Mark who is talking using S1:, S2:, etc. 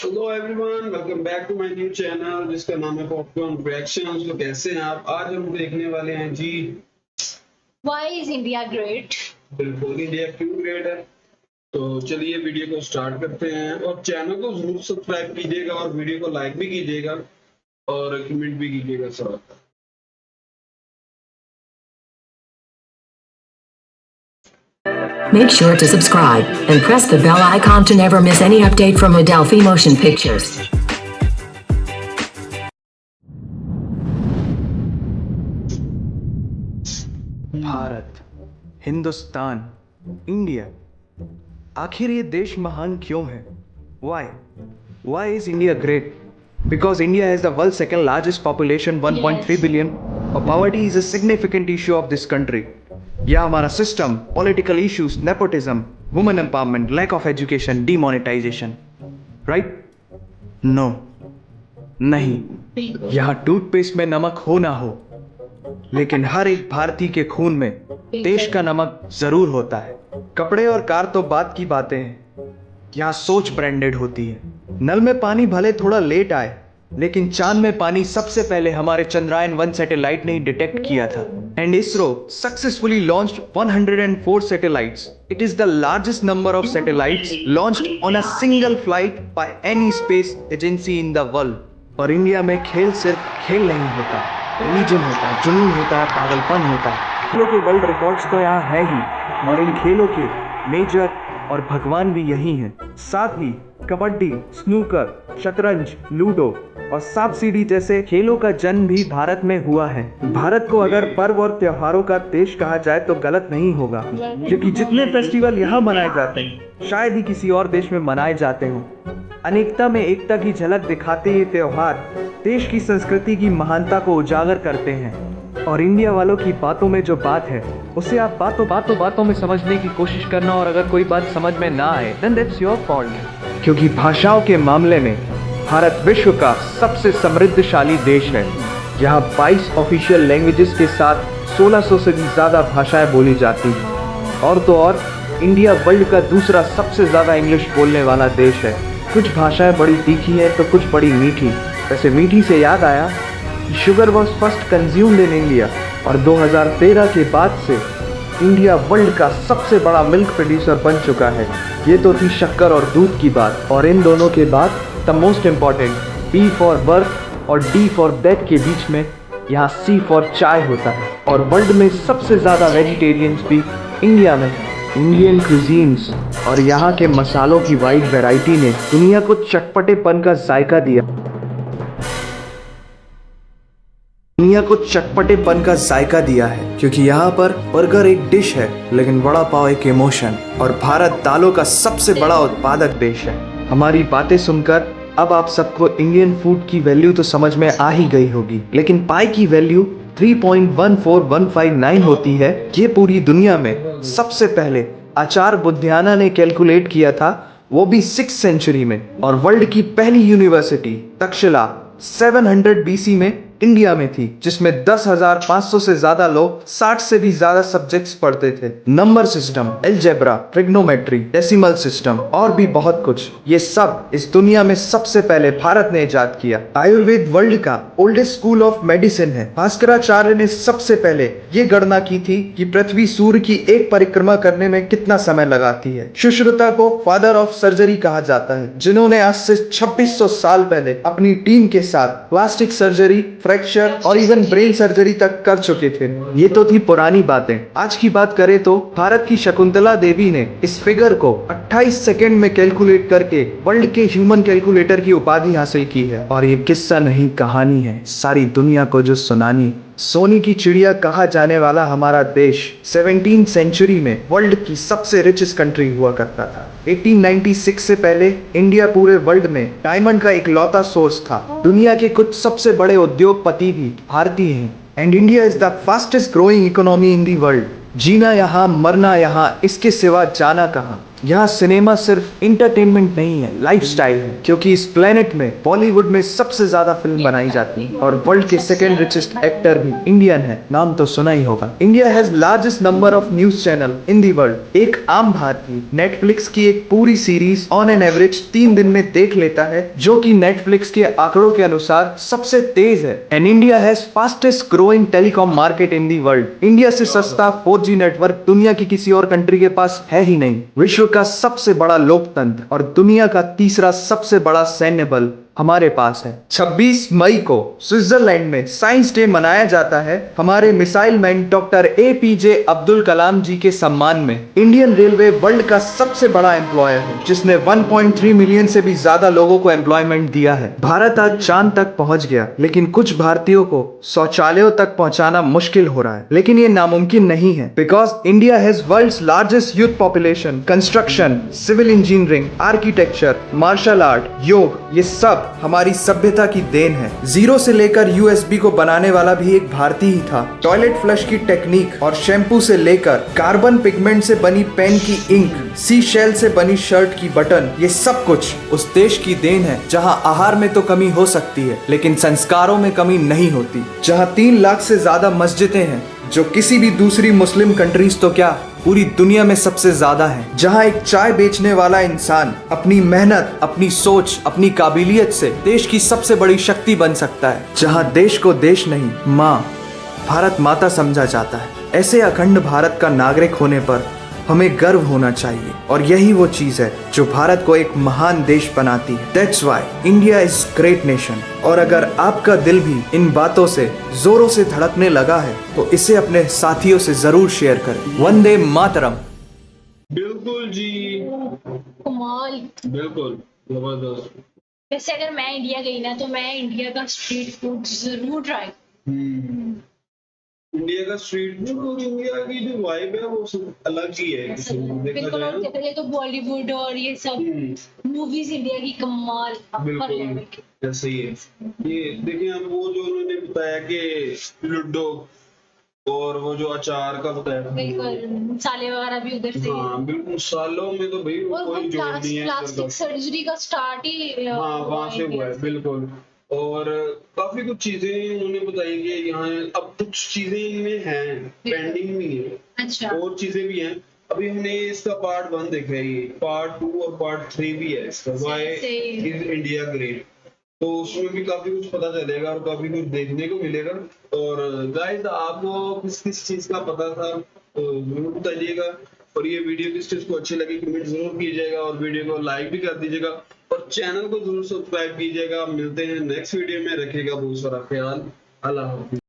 S1: Hello everyone, welcome back to my new channel जिसका नाम है पॉपकॉर्न रिएक्शंस। तो कैसे हैं आप? आज हम देखने वाले हैं जी,
S2: Why is India great?
S1: बिल्कुल इंडिया क्यों ग्रेट है। तो चलिए वीडियो को स्टार्ट करते हैं और चैनल को जरूर सब्सक्राइब कीजिएगा और वीडियो को लाइक भी कीजिएगा और कमेंट भी कीजिएगा साथ।
S3: Make sure to subscribe and press the bell icon to never miss any update from Adelphi Motion Pictures.
S4: Bharat, Hindustan, India, आखिर ये देश महान क्यों है? Why? Why is India great? Because India has the world's second largest population, 1.3 billion. Poverty is a significant issue of this country. या हमारा system, political issues, nepotism, women empowerment, lack of education, demonetisation, right? No, नहीं। यहाँ toothpaste में नमक हो ना हो, लेकिन हर एक भारतीय के खून में देश का नमक जरूर होता है। कपड़े और कार तो बात की बातें हैं, यहाँ सोच ब्रांडेड होती है। नल में पानी भले थोड़ा लेट आए, लेकिन चांद में पानी सबसे पहले हमारे चंद्रयान 1 सैटेलाइट ने डिटेक्ट किया था। And ISRO successfully launched 104 satellites. It is the largest number of satellites launched on a single flight by any space agency in the world. और इंडिया में खेल सिर्फ खेल नहीं होता, रिलीजन होता है, जुनून होता है, पागलपन होता है। खेलों के वर्ल्ड रिकॉर्ड्स तो यहाँ है ही, और इन खेलों के मेजर और भगवान भी यही हैं। साथ ही कबड्डी, स्नूकर, शतरंज, लूडो और सांप सीढ़ी जैसे खेलों का जन्म भी भारत में हुआ है। भारत को अगर पर्व और त्योहारों का देश कहा जाए तो गलत नहीं होगा, क्योंकि जितने फेस्टिवल यहाँ मनाए जाते हैं शायद ही किसी और देश में मनाए जाते हों। अनेकता में एकता की झलक दिखाते ये त्योहार देश की संस्कृति की महानता को उजागर करते हैं। और इंडिया वालों की बातों में जो बात है उसे आप बातों में समझने की कोशिश करना, और अगर कोई बात समझ में ना आए then that's your fault। क्योंकि भाषाओं के मामले में भारत विश्व का सबसे समृद्धशाली देश है। यहाँ 22 ऑफिशियल लैंग्वेजेस के साथ 1600 से भी ज़्यादा भाषाएं बोली जाती हैं। और तो और इंडिया वर्ल्ड का दूसरा सबसे ज़्यादा इंग्लिश बोलने वाला देश है। कुछ भाषाएं बड़ी तीखी हैं तो कुछ बड़ी मीठी। वैसे मीठी से याद आया, sugar was first consumed in India, और 2013 के बाद से इंडिया वर्ल्ड का सबसे बड़ा मिल्क प्रोड्यूसर बन चुका है। ये तो थी शक्कर और दूध की बात, और इन दोनों के बाद the most important B for birth और D फॉर बेड के बीच में यहाँ C फॉर चाय होता है। और वर्ल्ड में सबसे ज़्यादा वेजिटेरियंस भी इंडिया में। इंडियन क्यूजीन्स और यहाँ के मसालों की वाइड वैरायटी ने दुनिया को चटपटेपन का जायका दिया। है, क्योंकि यहाँ पर बर्गर एक डिश है, लेकिन वड़ा पाव एक इमोशन। और भारत दालों का सबसे बड़ा उत्पादक देश है। हमारी बातें सुनकर अब आप सबको इंडियन फूड की वैल्यू तो समझ में आ ही गई होगी, लेकिन पाई की वैल्यू 3.14159 होती है। ये पूरी दुनिया में सबसे पहले आचार्य बुद्धियाना ने कैलकुलेट किया था, वो भी 6th सेंचुरी में। और वर्ल्ड की पहली यूनिवर्सिटी तक्षशिला 700 BC में इंडिया में थी, जिसमें 10,500 से ज्यादा लोग 60 से भी ज्यादा सब्जेक्ट्स पढ़ते थे। Number system, algebra, trigonometry, decimal system और भी बहुत कुछ, ये सब इस दुनिया में सबसे पहले भारत ने इजाद किया। आयुर्वेद वर्ल्ड का ओल्डेस्ट स्कूल ऑफ मेडिसिन है। भास्कराचार्य ने सबसे पहले ये गणना की थी कि पृथ्वी सूर्य की एक परिक्रमा करने में कितना समय लगाती है। सुश्रुता को फादर ऑफ सर्जरी कहा जाता है, जिन्होंने आज से 2600 साल पहले अपनी टीम के साथ प्लास्टिक सर्जरी, फ्रैक्चर और इवन ब्रेन सर्जरी तक कर चुके थे। ये तो थी पुरानी बातें। आज की बात करें तो भारत की शकुंतला देवी ने इस फिगर को 28 सेकंड में कैलकुलेट करके वर्ल्ड के ह्यूमन कैलकुलेटर की उपाधि हासिल की है। और ये किस्सा नहीं कहानी है, सारी दुनिया को जो सुनानी। सोने की चिड़िया कहा जाने वाला हमारा देश 17th सेंचुरी में वर्ल्ड की सबसे रिचेस्ट कंट्री हुआ करता था। 1896 से पहले इंडिया पूरे वर्ल्ड में डायमंड का इकलौता सोर्स था। दुनिया के कुछ सबसे बड़े उद्योगपति भी भारतीय हैं। And India is the fastest growing economy in the world. जीना यहाँ, मरना यहाँ, इसके सिवा जाना कहाँ। यहाँ सिनेमा सिर्फ इंटरटेनमेंट नहीं है, लाइफस्टाइल है, क्योंकि इस प्लेनेट में बॉलीवुड में सबसे ज्यादा फिल्म बनाई जाती है और वर्ल्ड के सेकेंड रिचेस्ट एक्टर भी इंडियन है। नाम तो सुना ही होगा। India has largest number of news channel in the world. एक आम भारतीय नेटफ्लिक्स की एक पूरी सीरीज ऑन एन एवरेज 3 दिन में देख लेता है, जो कि नेटफ्लिक्स के आंकड़ों के अनुसार सबसे तेज है। And India has fastest growing telecom market in the world. India से सस्ता 4G नेटवर्क दुनिया की किसी और कंट्री के पास है ही नहीं। विश्व का सबसे बड़ा लोकतंत्र और दुनिया का तीसरा सबसे बड़ा सैन्य बल हमारे पास है। 26 मई को स्विट्जरलैंड में साइंस डे मनाया जाता है हमारे missile man doctor APJ Abdul Kalam ji के सम्मान में। इंडियन रेलवे वर्ल्ड का सबसे बड़ा एम्प्लॉयर है, जिसने 1.3 मिलियन से भी ज्यादा लोगों को एम्प्लॉयमेंट दिया है। भारत आज चांद तक पहुंच गया, लेकिन कुछ भारतीयों को शौचालयों तक पहुंचाना मुश्किल हो रहा है। लेकिन ये नामुमकिन नहीं है, because India has world's largest youth population. Construction, civil engineering, architecture, martial art, yoga, ये सब हमारी सभ्यता की देन है। जीरो से लेकर USB को बनाने वाला भी एक भारतीय ही था। टॉयलेट फ्लश की टेक्निक और शैम्पू से लेकर कार्बन पिगमेंट से बनी पेन की इंक, सी शेल से बनी शर्ट की बटन, ये सब कुछ उस देश की देन है जहां आहार में तो कमी हो सकती है, लेकिन संस्कारों में कमी नहीं होती। जहां 3 लाख से ज्यादा मस्जिदें हैं, जो किसी भी दूसरी मुस्लिम कंट्रीज तो क्या पूरी दुनिया में सबसे ज्यादा है। जहां एक चाय बेचने वाला इंसान अपनी मेहनत, अपनी सोच, अपनी काबिलियत से देश की सबसे बड़ी शक्ति बन सकता है। जहां देश को देश नहीं, माँ, भारत माता समझा जाता है। ऐसे अखंड भारत का नागरिक होने पर हमें गर्व होना चाहिए, और यही वो चीज है जो भारत को एक महान देश बनाती है। That's why India is great nation. और अगर आपका दिल भी इन बातों से जोरों से धड़कने लगा है, तो इसे अपने साथियों से जरूर शेयर करें। वंदे मातरम।
S1: बिल्कुल जी,
S2: कमाल।
S1: बिल्कुल जबरदस्त।
S2: वैसे अगर मैं इंडिया गई ना, तो मैं इंडिया का स्ट्रीट फूड जरूर ट्राई।
S1: इंडिया का स्ट्रीट फूड, इंडिया की जो वाइब है वो सब अलग ही है। किसी में देखा
S2: बिल्कुल।
S1: जाए
S2: और
S1: ना,
S2: कहते हैं तो बॉलीवुड और ये सब मूवीज इंडिया की कमाल अपर लेवल की।
S1: बिल्कुल ऐसे ही है। ये देखिए, हम वो जो उन्होंने बताया कि लूडो और वो जो अचार का बताया,
S2: बिल्कुल मसाले वगैरह भी उधर से।
S1: हाँ बिल्कुल, सालों में तो भाई
S2: और वो
S1: कोई जोड़ नहीं है
S2: प्लास्टिक सर्जरी का स्टार्ट ही
S1: हाँ वहां से हुआ है। बिल्कुल। और काफी कुछ चीजें उन्होंने बताई कि यहाँ अब कुछ चीजें इनमें हैं, पेंडिंग भी है,
S2: अच्छा।
S1: और चीजें भी हैं। अभी हमने इसका पार्ट 1 देखा है, ये पार्ट 2 और पार्ट 3 भी है इसका, व्हाई इज इंडिया ग्रेट। तो उसमें भी काफी कुछ पता चलेगा और काफी कुछ देखने को मिलेगा। और गाइस, आपको किस किस चीज का पता था तो जरूर बताइएगा, और ये वीडियो किस चीज को अच्छी लगी कमेंट जरूर कीजिएगा, और वीडियो को लाइक भी कर दीजिएगा, और चैनल को जरूर सब्सक्राइब कीजिएगा। मिलते हैं नेक्स्ट वीडियो में, रखिएगा बहुत सारा ख्याल। अल्लाह हाफिज।